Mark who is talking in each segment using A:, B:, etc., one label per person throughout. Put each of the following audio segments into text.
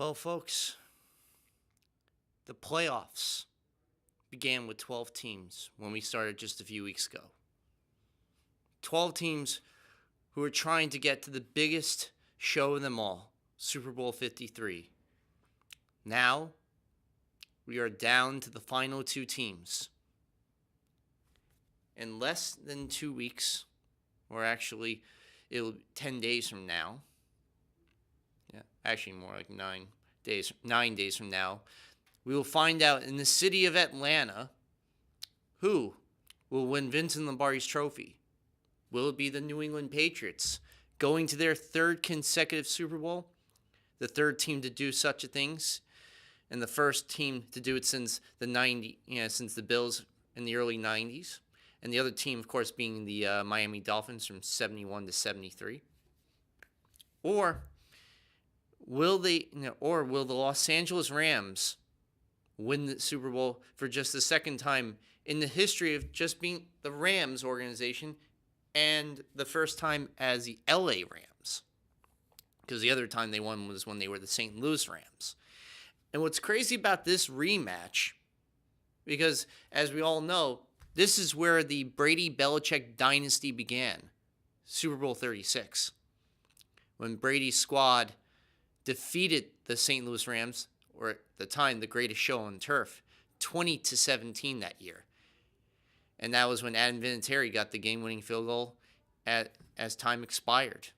A: Well, folks, the playoffs began with 12 teams when we started just a few weeks ago. 12 teams who are trying to get to the biggest show of them all, Super Bowl 53. Now, we are down to the final two teams. In less than 2 weeks, or actually, it'll 10 days from now. Yeah, actually more like 9 days. 9 days from now, we will find out in the city of Atlanta who will win Vincent Lombardi's trophy. Will it be the New England Patriots going to their third consecutive Super Bowl? The third team to do such a things, and the first team to do it since since the Bills in the early 90s. And the other team, of course, being the Miami Dolphins from 71 to 73. Or will the Los Angeles Rams win the Super Bowl for just the second time in the history of just being the Rams organization, and the first time as the LA Rams? Because the other time they won was when they were the St. Louis Rams. And what's crazy about this rematch, because as we all know, this is where the Brady-Belichick dynasty began, Super Bowl 36, when Brady's squad defeated the St. Louis Rams, or at the time the greatest show on turf, 20-17 that year. And that was when Adam Vinatieri got the game-winning field goal as time expired.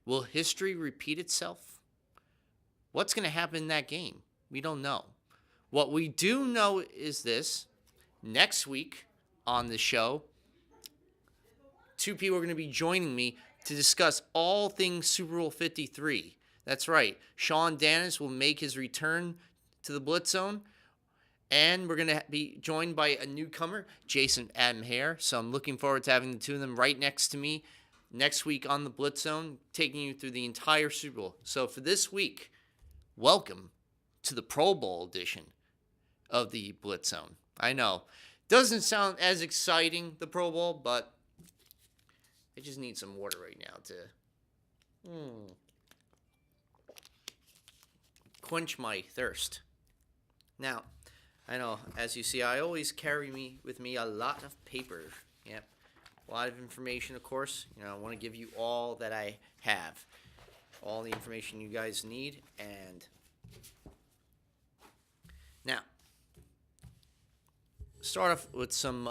A: Will history repeat itself? What's going to happen in that game? We don't know. What we do know is this. Next week on the show, two people are going to be joining me to discuss all things Super Bowl 53. That's right. Sean Dennis will make his return to the Blitz Zone. And we're going to be joined by a newcomer, Jason Adam Hare. So I'm looking forward to having the two of them right next to me next week on the Blitz Zone, taking you through the entire Super Bowl. So for this week, welcome to the Pro Bowl edition of the Blitz Zone. I know, doesn't sound as exciting, the Pro Bowl, but I just need some water right now to quench my thirst. Now, I know, as you see, I always carry with me a lot of paper. Yep, a lot of information, of course. I want to give you all that I have, all the information you guys need. And now, start off with some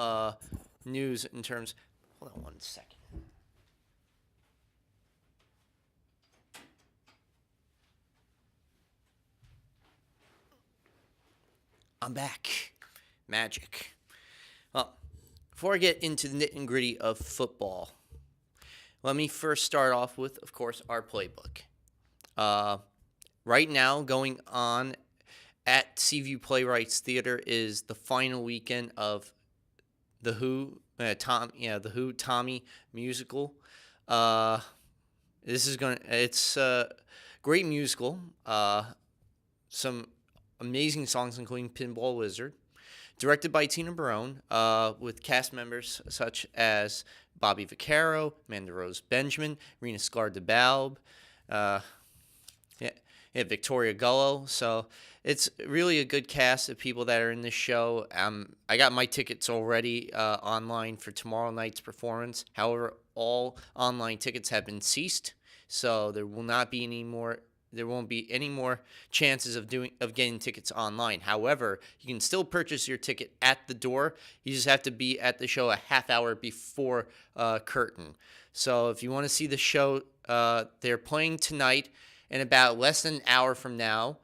A: news in terms. Hold on 1 second. I'm back. Magic. Well, before I get into the nit and gritty of football, let me first start off with, of course, our playbook. Right now, going on at Seaview Playwrights Theater is the final weekend of the Who, Tommy musical. It's a great musical. Some amazing songs, including Pinball Wizard, directed by Tina Barone, with cast members such as Bobby Vaccaro, Amanda Rose Benjamin, Rena Sklar-DeBalb, Victoria Gullo. So it's really a good cast of people that are in this show. I got my tickets already online for tomorrow night's performance. However, all online tickets have been ceased, so there won't be any more chances of getting tickets online. However, you can still purchase your ticket at the door. You just have to be at the show a half hour before curtain. So if you want to see the show, they're playing tonight in about less than an hour from now.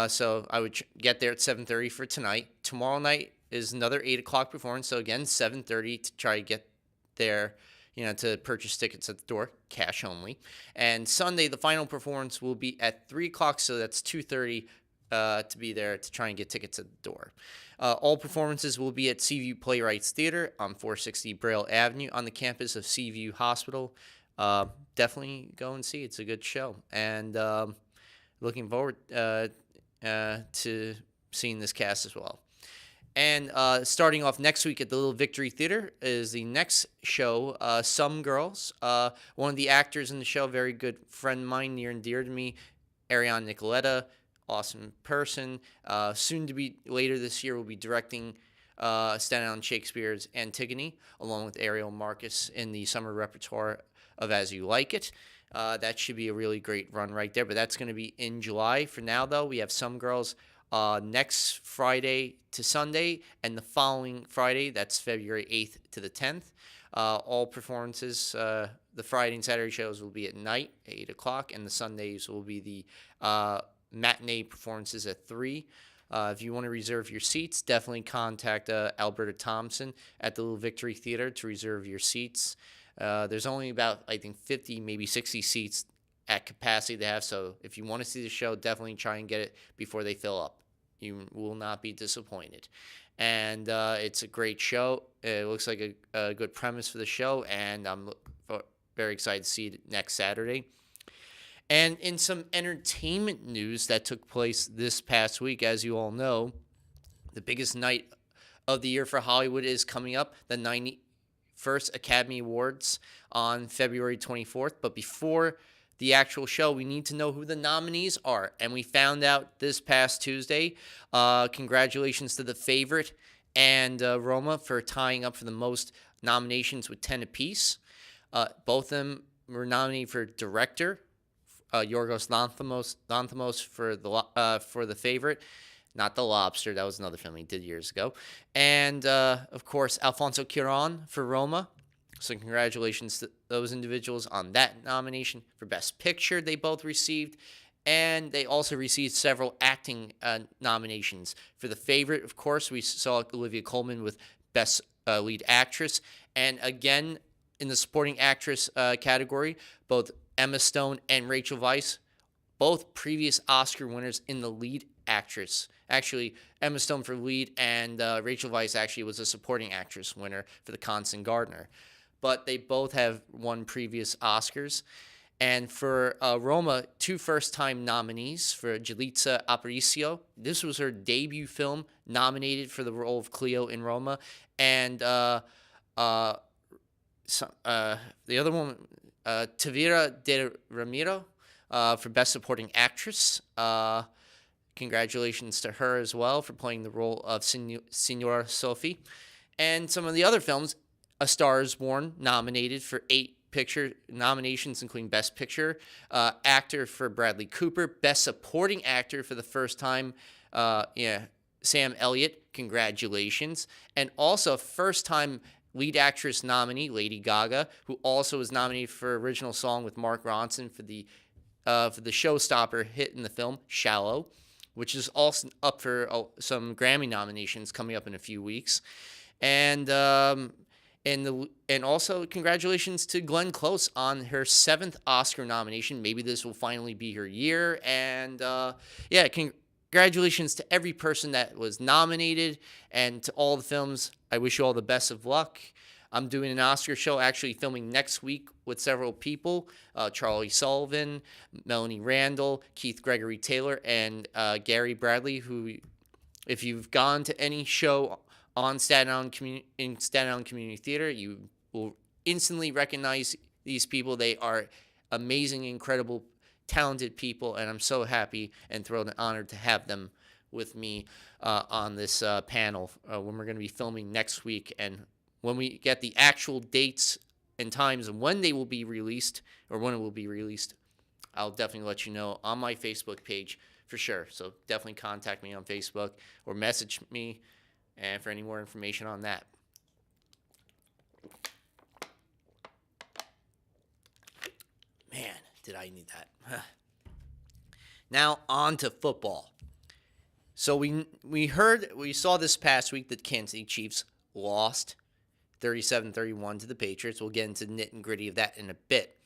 A: So I would get there at 7:30 for tonight. Tomorrow night is another 8 o'clock performance. So again, 7:30 to try to get there, to purchase tickets at the door, cash only. And Sunday, the final performance will be at 3 o'clock, so that's 2:30 to be there to try and get tickets at the door. All performances will be at Seaview Playwrights Theater on 460 Braille Avenue on the campus of Seaview Hospital. Definitely go and see. It's a good show. And looking forward to seeing this cast as well. And starting off next week at the Little Victory Theater is the next show, Some Girls. One of the actors in the show, very good friend of mine, near and dear to me, Ariana Nicoletta, awesome person. Soon to be later this year, will be directing Staten Island Shakespeare's Antigone, along with Ariel Marcus in the summer repertoire of As You Like It. That should be a really great run right there, but that's going to be in July. For now, though, we have Some Girls next Friday to Sunday, and the following Friday, that's February 8th to the 10th. All performances, the Friday and Saturday shows will be at night, at 8 o'clock, and the Sundays will be the matinee performances at 3. If you want to reserve your seats, definitely contact Alberta Thompson at the Little Victory Theater to reserve your seats. There's only about, I think, 50, maybe 60 seats at capacity to have, so if you want to see the show, definitely try and get it before they fill up. You will not be disappointed. And it's a great show. It looks like a good premise for the show, and I'm very excited to see it next Saturday. And in some entertainment news that took place this past week, as you all know, the biggest night of the year for Hollywood is coming up, the 91st Academy Awards on February 24th. But before the actual show, we need to know who the nominees are. And we found out this past Tuesday. Congratulations to The Favorite and Roma for tying up for the most nominations with 10 apiece. Both of them were nominated for director. Yorgos Lanthimos for The Favorite, not The Lobster. That was another film he did years ago. And, of course, Alfonso Cuarón for Roma. So congratulations to those individuals on that nomination. For Best Picture, they both received. And they also received several acting nominations. For The Favorite, of course, we saw Olivia Colman with Best Lead Actress. And again, in the Supporting Actress category, both Emma Stone and Rachel Weisz, both previous Oscar winners in the lead actress. Actually, Emma Stone for lead, and Rachel Weisz actually was a supporting actress winner for The Constant Gardener. But they both have won previous Oscars. And for Roma, 2 first-time nominees for Yalitza Aparicio. This was her debut film, nominated for the role of Cleo in Roma. And the other one, Tavira de Ramiro for Best Supporting Actress. Congratulations to her as well for playing the role of Signora Sophie. And some of the other films, A Star is Born, nominated for 8 picture nominations, including Best Picture. Actor for Bradley Cooper. Best Supporting Actor for the first time, Sam Elliott. Congratulations. And also first-time lead actress nominee, Lady Gaga, who also was nominated for original song with Mark Ronson for the showstopper hit in the film, Shallow, which is also up for some Grammy nominations coming up in a few weeks. And also congratulations to Glenn Close on her 7th Oscar nomination. Maybe this will finally be her year. And congratulations to every person that was nominated and to all the films. I wish you all the best of luck. I'm doing an Oscar show, actually filming next week with several people, Charlie Sullivan, Melanie Randall, Keith Gregory Taylor, and Gary Bradley, who, if you've gone to any show on Staten Island Community Theater, you will instantly recognize these people. They are amazing, incredible, talented people, and I'm so happy and thrilled and honored to have them with me on this panel when we're going to be filming next week. And when we get the actual dates and times and when they will be released, or when it will be released, I'll definitely let you know on my Facebook page for sure. So definitely contact me on Facebook or message me and for any more information on that. Man, did I need that. Now on to football. So we saw this past week that Kansas City Chiefs lost 37-31 to the Patriots. We'll get into the nit and gritty of that in a bit.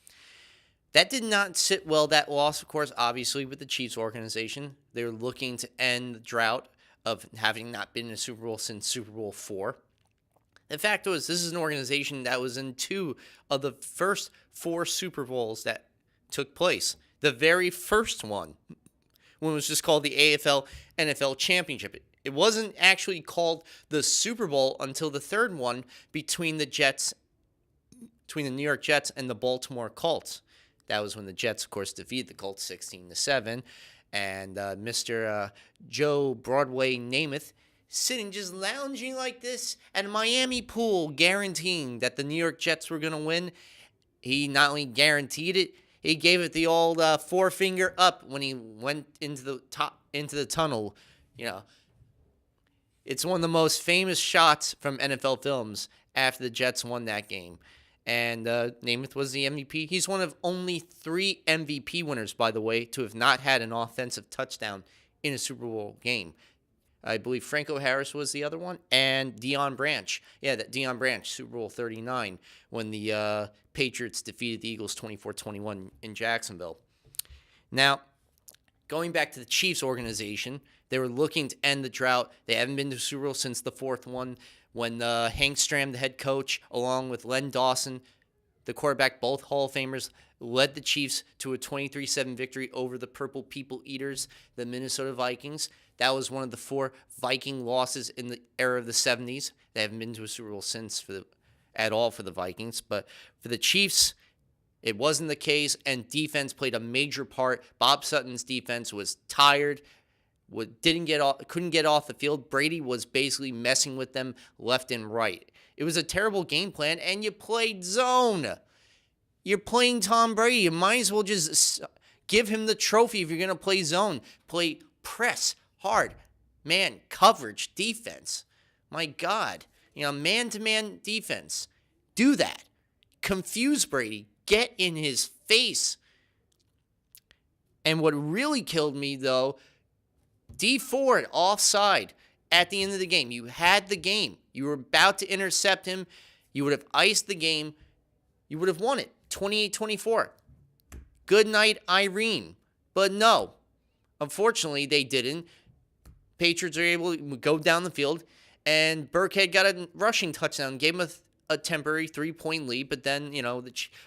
A: That did not sit well, that loss, of course, obviously, with the Chiefs organization. They're looking to end the drought of having not been in a Super Bowl since Super Bowl IV. The fact was, this is an organization that was in 2 of the first 4 Super Bowls that took place. The very first one, when it was just called the AFL NFL Championship. It wasn't actually called the Super Bowl until the third one between the New York Jets and the Baltimore Colts. That was when the Jets, of course, defeated the Colts 16-7. And Mr. Joe Broadway Namath sitting just lounging like this at a Miami pool, guaranteeing that the New York Jets were going to win. He not only guaranteed it, he gave it the old forefinger up when he went into the tunnel. You know, it's one of the most famous shots from NFL films after the Jets won that game. And Namath was the MVP. He's one of only 3 MVP winners, by the way, to have not had an offensive touchdown in a Super Bowl game. I believe Franco Harris was the other one, and Deion Branch. Yeah, that Deion Branch, Super Bowl 39, when the Patriots defeated the Eagles 24-21 in Jacksonville. Now, going back to the Chiefs organization, they were looking to end the drought. They haven't been to Super Bowl since the 4th one, when Hank Stram, the head coach, along with Len Dawson, the quarterback, both Hall of Famers, led the Chiefs to a 23-7 victory over the Purple People Eaters, the Minnesota Vikings. That was one of the 4 Viking losses in the era of the 70s. They haven't been to a Super Bowl since at all for the Vikings. But for the Chiefs, it wasn't the case, and defense played a major part. Bob Sutton's defense was tired, couldn't get off the field. Brady was basically messing with them left and right. It was a terrible game plan, and you played zone. You're playing Tom Brady. You might as well just give him the trophy if you're going to play zone. Play press, hard, man, coverage, defense. My God. Man-to-man defense. Do that. Confuse Brady. Get in his face. And what really killed me, though, D Ford offside at the end of the game. You had the game. You were about to intercept him. You would have iced the game. You would have won it 28-24. Good night, Irene. But no, unfortunately, they didn't. Patriots are able to go down the field, and Burkhead got a rushing touchdown, gave him a temporary 3-point lead. But then,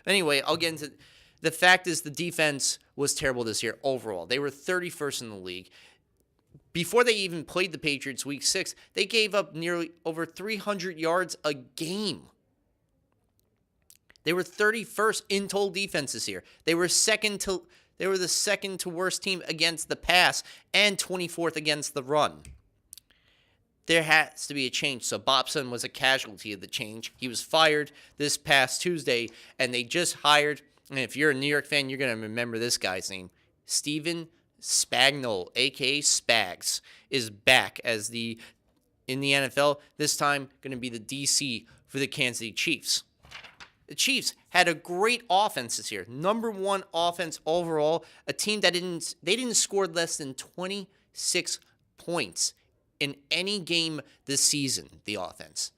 A: anyway, I'll get into the fact is the defense was terrible this year overall. They were 31st in the league. Before they even played the Patriots week 6, they gave up nearly over 300 yards a game. They were 31st in total defense this year. They were the second to worst team against the pass and 24th against the run. There has to be a change. So Bobson was a casualty of the change. He was fired this past Tuesday, and they just hired, and if you're a New York fan, you're going to remember this guy's name, Steven Spagnuolo, a.k.a. Spags, is back in the NFL. This time going to be the DC for the Kansas City Chiefs. The Chiefs had a great offense this year. Number 1 offense overall. A team that didn't score less than 26 points in any game this season, the offense.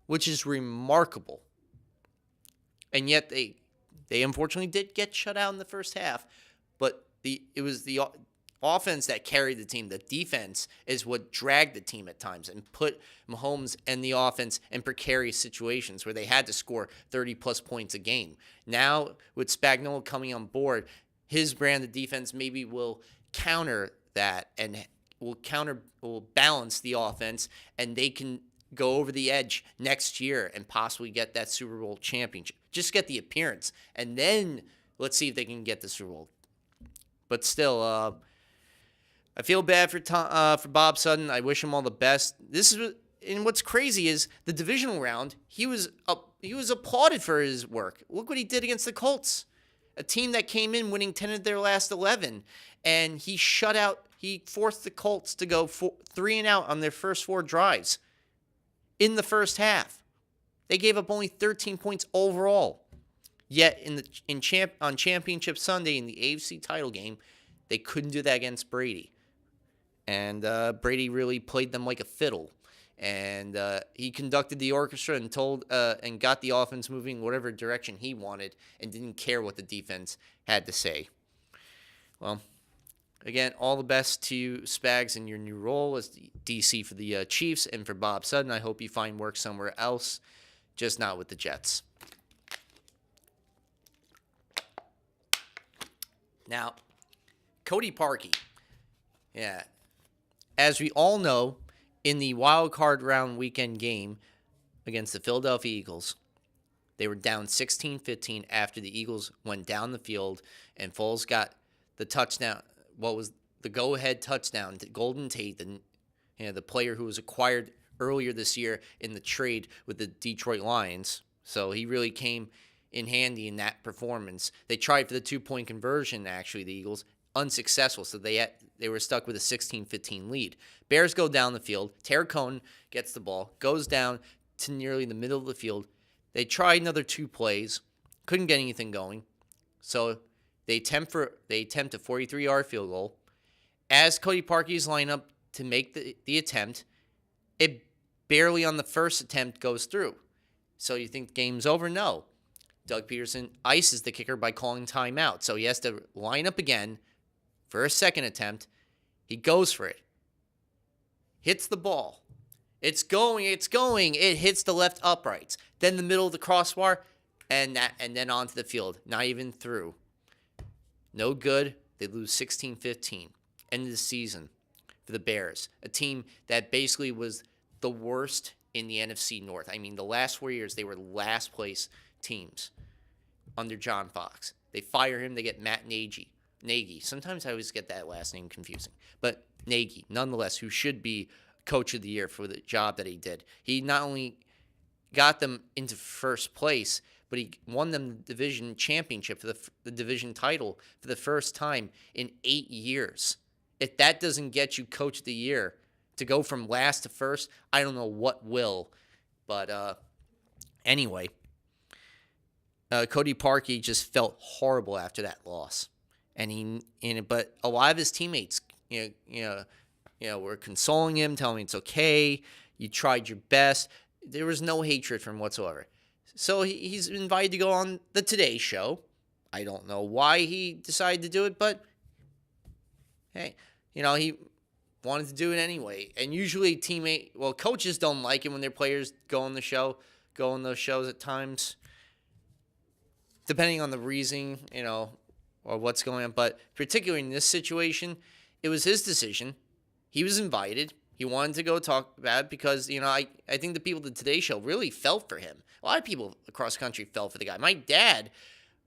A: Which is remarkable. And yet they unfortunately did get shut out in the first half. But it was the offense that carried the team. The defense is what dragged the team at times and put Mahomes and the offense in precarious situations where they had to score 30-plus points a game. Now, with Spagnuolo coming on board, his brand of defense maybe will counter that and will balance the offense, and they can go over the edge next year and possibly get that Super Bowl championship. Just get the appearance, and then let's see if they can get the Super Bowl. But still, I feel bad for Bob Sutton. I wish him all the best. And what's crazy is the divisional round. He was applauded for his work. Look what he did against the Colts, a team that came in winning 10 of their last 11, and he forced the Colts to go 3 and out on their first 4 drives in the first half. They gave up only 13 points overall. Yet on Championship Sunday in the AFC title game, they couldn't do that against Brady. And Brady really played them like a fiddle. And he conducted the orchestra and got the offense moving whatever direction he wanted and didn't care what the defense had to say. Well, again, all the best to you, Spags, in your new role as the DC for the Chiefs, and for Bob Sutton. I hope you find work somewhere else, just not with the Jets. Now, Cody Parkey. Yeah. As we all know, in the wild card round weekend game against the Philadelphia Eagles, They were down 16-15 after the Eagles went down the field, and Foles got the touchdown. What was the go-ahead touchdown to Golden Tate, the player who was acquired earlier this year in the trade with the Detroit Lions. So he really came in handy in that performance. They tried for the 2-point conversion, actually, the Eagles, unsuccessful, so they were stuck with a 16-15 lead. Bears go down the field. Terry Cohn gets the ball, goes down to nearly the middle of the field. They tried another 2 plays, couldn't get anything going, so they attempt a 43-yard field goal. As Cody Parkey's line up to make the attempt, it barely on the first attempt goes through. So you think the game's over? No. Doug Peterson ices the kicker by calling timeout. So he has to line up again for a second attempt. He goes for it. Hits the ball. It's going. It hits the left uprights. Then the middle of the crossbar, and then onto the field. Not even through. No good. They lose 16-15. End of the season for the Bears. A team that basically was the worst in the NFC North. I mean, the last 4 years, they were last place teams under John Fox. They fire him. They get Matt Nagy. Sometimes I always get that last name confusing. But Nagy, nonetheless, who should be coach of the year for the job that he did. He not only got them into first place, but he won them the division championship for the division title for the first time in 8 years. If that doesn't get you coach of the year, to go from last to first, I don't know what will. But anyway, Cody Parkey just felt horrible after that loss, but a lot of his teammates, were consoling him, telling him it's okay. You tried your best. There was no hatred from whatsoever. So he's invited to go on the Today Show. I don't know why he decided to do it, but hey, he wanted to do it anyway. And usually coaches don't like it when their players go on those shows at times, depending on the reason, or what's going on. But particularly in this situation, it was his decision. He was invited. He wanted to go talk about it because, I think the people at the Today Show really felt for him. A lot of people across the country felt for the guy. My dad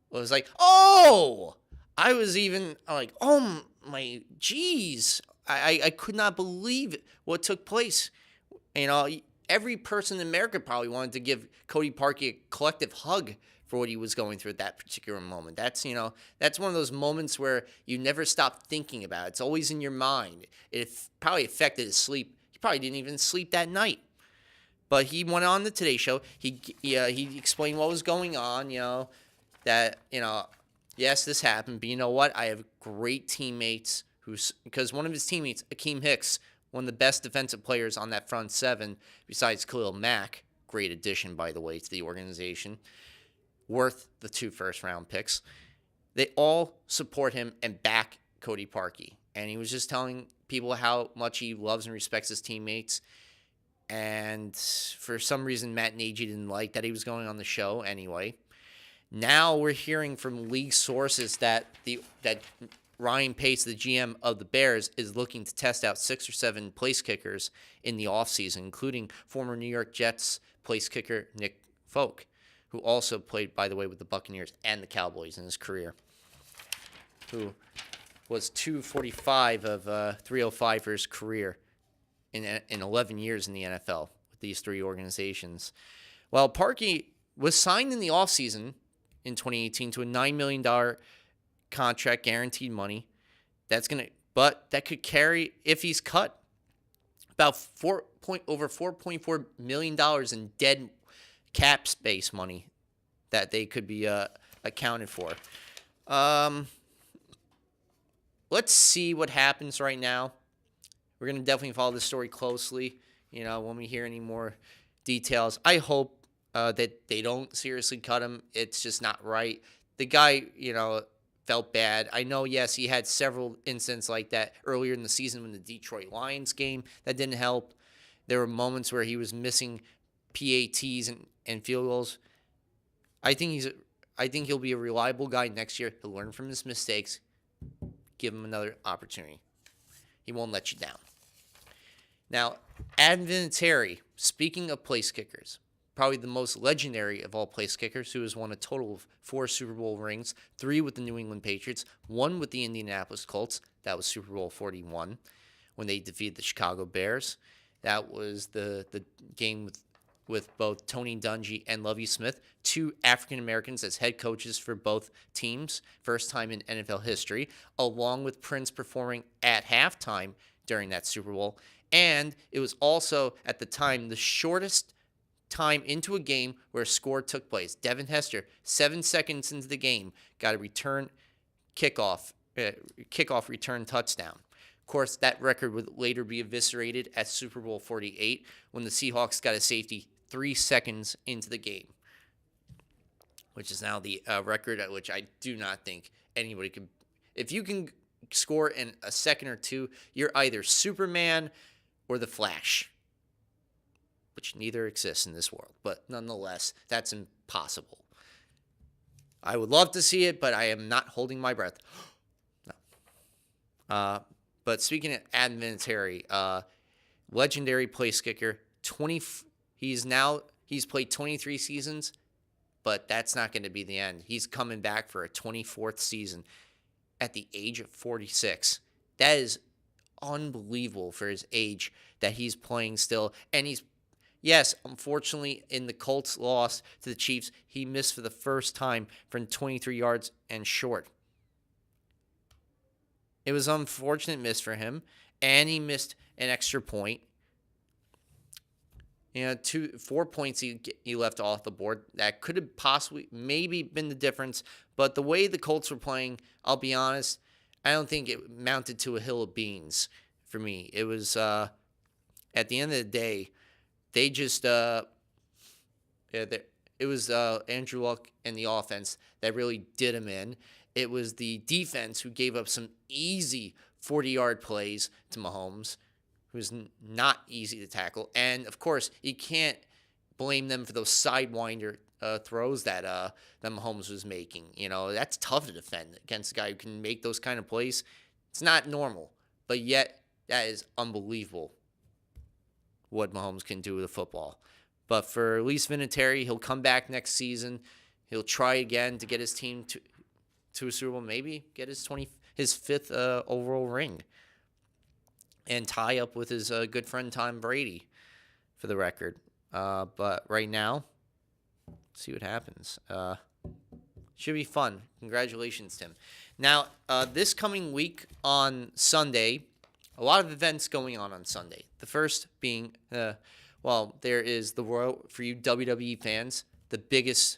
A: was like, oh! I was even like, oh, my, geez. I could not believe what took place. Every person in America probably wanted to give Cody Parkey a collective hug for what he was going through at that particular moment. That's one of those moments where you never stop thinking about it. It's always in your mind. It probably affected his sleep. He probably didn't even sleep that night. But he went on the Today Show. He explained what was going on, that, yes, this happened, but you know what? I have great teammates because one of his teammates, Akeem Hicks, one of the best defensive players on that front seven, besides Khalil Mack, great addition, by the way, to the organization, worth the 2 first-round picks. They all support him and back Cody Parkey. And he was just telling people how much he loves and respects his teammates. And for some reason, Matt Nagy didn't like that he was going on the show anyway. Now we're hearing from league sources that Ryan Pace, the GM of the Bears, is looking to test out 6 or 7 place kickers in the offseason, including former New York Jets place kicker Nick Folk, who also played, by the way, with the Buccaneers and the Cowboys in his career, who was 245 of 305 for his career in 11 years in the NFL with these 3 organizations. Well, Parkey was signed in the offseason in 2018 to a $9 million contract, guaranteed money. But that could carry, if he's cut, about over $4.4 million in dead cap space money that they could be accounted for. Let's see what happens right now. We're going to definitely follow this story closely, when we hear any more details. I hope that they don't seriously cut him. It's just not right. The guy, felt bad. I know, yes, he had several incidents like that earlier in the season when the Detroit Lions game. That didn't help. There were moments where he was missing PATs and field goals. I think he'll be a reliable guy next year. He'll learn from his mistakes. Give him another opportunity. He won't let you down. Now, Adam Vinatieri, speaking of place kickers, probably the most legendary of all place kickers, who has won a total of 4 Super Bowl rings, 3 with the New England Patriots, 1 with the Indianapolis Colts. That was Super Bowl 41 when they defeated the Chicago Bears. That was the game with both Tony Dungy and Lovie Smith, 2 African Americans as head coaches for both teams, first time in NFL history, along with Prince performing at halftime during that Super Bowl. And it was also, at the time, the shortest time into a game where a score took place. Devin Hester, 7 seconds into the game, got a kickoff return touchdown. Of course, that record would later be eviscerated at Super Bowl 48 when the Seahawks got a safety 3 seconds into the game, which is now the record at which I do not think anybody could. If you can score in a second or two, you're either Superman or the Flash, which neither exists in this world. But nonetheless, that's impossible. I would love to see it, but I am not holding my breath. No. But speaking of Adam Vinatieri, legendary place kicker, he's played 23 seasons, but that's not going to be the end. He's coming back for a 24th season at the age of 46. That is unbelievable for his age that he's playing still. And yes, unfortunately, in the Colts' loss to the Chiefs, he missed for the first time from 23 yards and short. It was an unfortunate miss for him, and he missed an extra point. 4 points he left off the board. That could have possibly maybe been the difference, but the way the Colts were playing, I'll be honest, I don't think it mounted to a hill of beans for me. It was, at the end of the day, they just, it was Andrew Luck and the offense that really did him in. It was the defense who gave up some easy 40-yard plays to Mahomes, who's not easy to tackle. And, of course, you can't blame them for those sidewinder throws that Mahomes was making. That's tough to defend against a guy who can make those kind of plays. It's not normal, but yet that is unbelievable what Mahomes can do with a football. But for at least Vinatieri, he'll come back next season. He'll try again to get his team to a Super Bowl, maybe get his 5th overall ring, and tie up with his good friend Tom Brady for the record. But right now, see what happens. Should be fun. Congratulations, Tim. Now, this coming week on Sunday, a lot of events going on Sunday. The first being, there is the Royal, for you WWE fans, the biggest,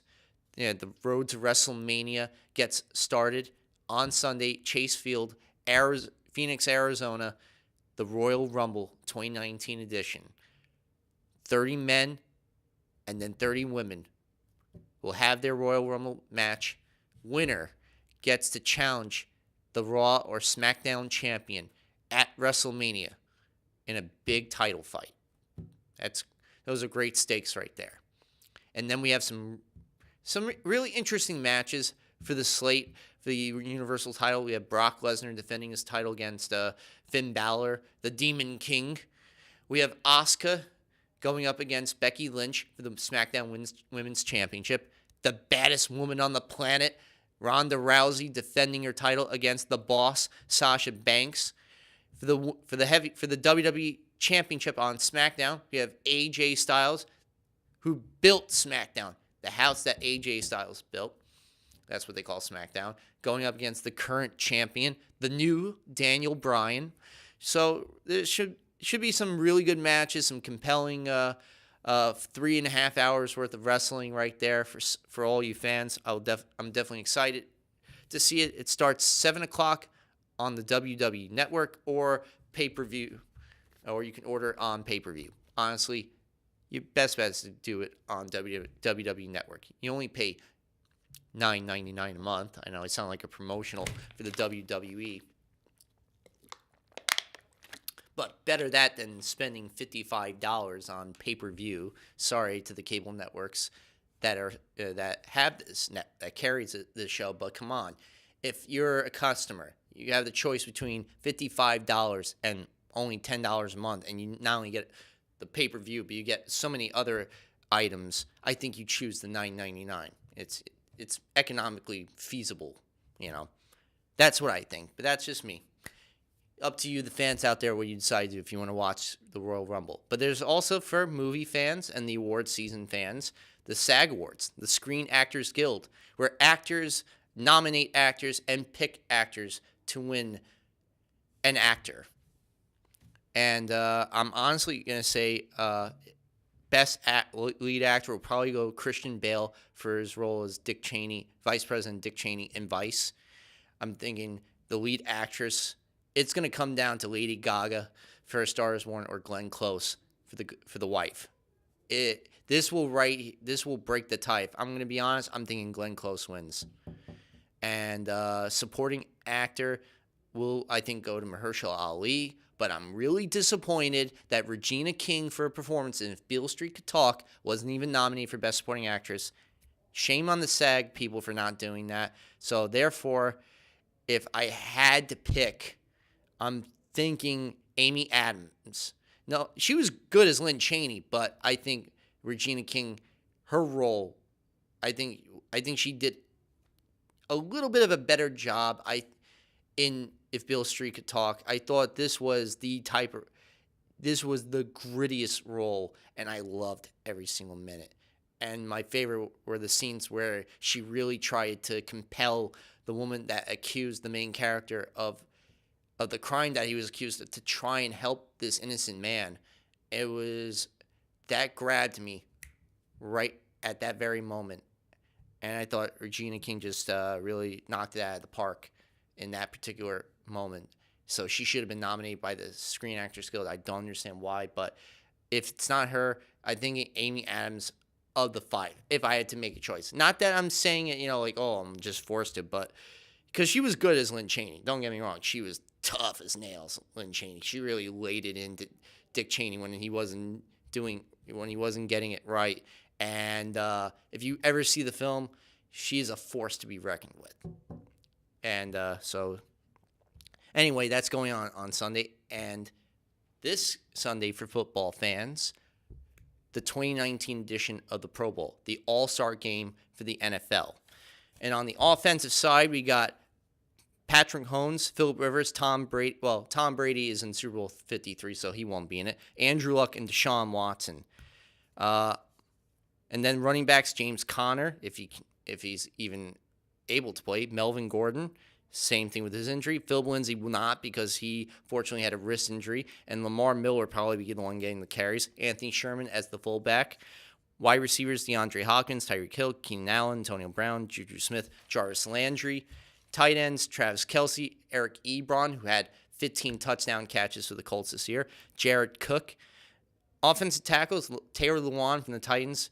A: the road to WrestleMania gets started on Sunday, Chase Field, Phoenix, Arizona, the Royal Rumble 2019 edition. 30 men and then 30 women will have their Royal Rumble match. Winner gets to challenge the Raw or SmackDown champion at WrestleMania in a big title fight. Those are great stakes right there. And then we have some really interesting matches for the slate for the Universal title. We have Brock Lesnar defending his title against Finn Balor, the Demon King. We have Asuka going up against Becky Lynch for the SmackDown Women's Championship. The baddest woman on the planet, Ronda Rousey, defending her title against the boss, Sasha Banks. For the WWE Championship on SmackDown, we have AJ Styles, who built SmackDown, the house that AJ Styles built. That's what they call SmackDown. Going up against the current champion, the new Daniel Bryan. So there should be some really good matches, some compelling 3.5 hours worth of wrestling right there for all you fans. I'm definitely excited to see it. It starts 7 o'clock on the WWE Network or pay-per-view, or you can order on pay-per-view. Honestly, your best bet is to do it on WWE Network. You only pay $9.99 a month. I know I sound like a promotional for the WWE. But better that than spending $55 on pay-per-view. Sorry to the cable networks that have this that carries this show. But come on, if you're a customer, you have the choice between $55 and only $10 a month, and you not only get the pay-per-view, but you get so many other items, I think you choose the $9.99. It's economically feasible, you know. That's what I think, but that's just me. Up to you, the fans out there, what you decide to do if you want to watch the Royal Rumble. But there's also, for movie fans and the award season fans, the SAG Awards, the Screen Actors Guild, where actors nominate actors and pick actors to win an actor. And I'm honestly going to say best lead actor will probably go Christian Bale for his role as Dick Cheney, Vice President Dick Cheney in Vice. I'm thinking the lead actress, it's going to come down to Lady Gaga for A Star Is Born or Glenn Close for the wife. This will break the tie. If I'm going to be honest, I'm thinking Glenn Close wins. And supporting actor will, I think, go to Mahershala Ali. But I'm really disappointed that Regina King for a performance in If Beale Street Could Talk wasn't even nominated for Best Supporting Actress. Shame on the SAG people for not doing that. So therefore, if I had to pick, I'm thinking Amy Adams. No, she was good as Lynn Cheney, but I think Regina King, her role, I think she did a little bit of a better job. In If Beale Street Could Talk, I thought this was the grittiest role, and I loved every single minute. And my favorite were the scenes where she really tried to compel the woman that accused the main character of the crime that he was accused of to try and help this innocent man. That grabbed me right at that very moment. And I thought Regina King just really knocked it out of the park in that particular moment. So she should have been nominated by the Screen Actors Guild. I don't understand why, but if it's not her, I think Amy Adams of the five, if I had to make a choice. Not that I'm saying it, I'm just forced to, but because she was good as Lynn Cheney. Don't get me wrong. She was tough as nails, Lynn Cheney. She really laid it into Dick Cheney when he wasn't getting it right. And if you ever see the film, she is a force to be reckoned with. And so, anyway, that's going on Sunday. And this Sunday for football fans, the 2019 edition of the Pro Bowl, the All-Star game for the NFL. And on the offensive side, we got Patrick Mahomes, Phillip Rivers, Tom Brady. Well, Tom Brady is in Super Bowl 53, so he won't be in it. Andrew Luck and Deshaun Watson. And then running backs, James Conner, if he's even able to play. Melvin Gordon, same thing with his injury. Phil Lindsay will not because he fortunately had a wrist injury. And Lamar Miller probably be the one getting the carries. Anthony Sherman as the fullback. Wide receivers, DeAndre Hopkins, Tyreek Hill, Keenan Allen, Antonio Brown, Juju Smith, Jarvis Landry. Tight ends, Travis Kelce, Eric Ebron, who had 15 touchdown catches for the Colts this year. Jared Cook. Offensive tackles, Taylor Lewan from the Titans.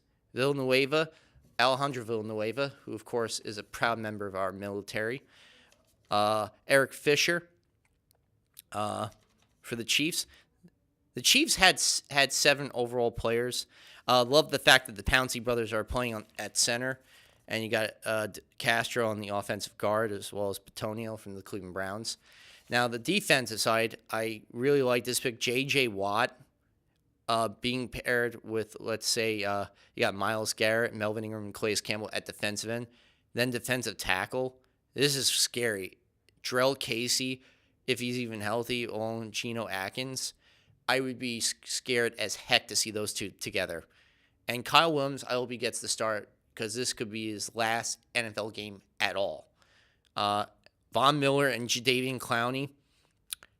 A: Alejandro Villanueva, who, of course, is a proud member of our military. Eric Fisher for the Chiefs. The Chiefs had 7 overall players. Love the fact that the Pouncey brothers are playing at center. And you got Castro on the offensive guard, as well as Petonio from the Cleveland Browns. Now, the defensive side, I really like this pick. J.J. Watt being paired with, let's say, you got Myles Garrett, Melvin Ingram, and Calais Campbell at defensive end. Then defensive tackle. This is scary. Drell Casey, if he's even healthy, or Geno Atkins. I would be scared as heck to see those two together. And Kyle Williams, I hope he gets the start, because this could be his last NFL game at all. Von Miller and Jadeveon Clowney,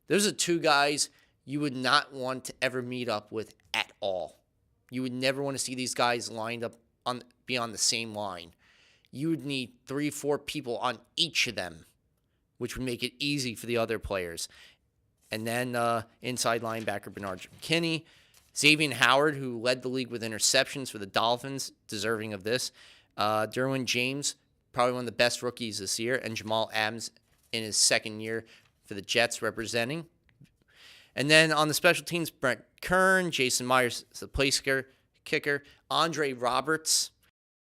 A: those are two guys you would not want to ever meet up with at all. You would never want to see these guys lined up be on the same line. You would need 3-4 people on each of them, which would make it easy for the other players. And then inside linebacker Bernard McKinney, Xavier Howard, who led the league with interceptions for the Dolphins, deserving of this. Derwin James, probably one of the best rookies this year. And Jamal Adams in his second year for the Jets representing. And then on the special teams, Brent Kern, Jason Myers, the place kicker. Andre Roberts,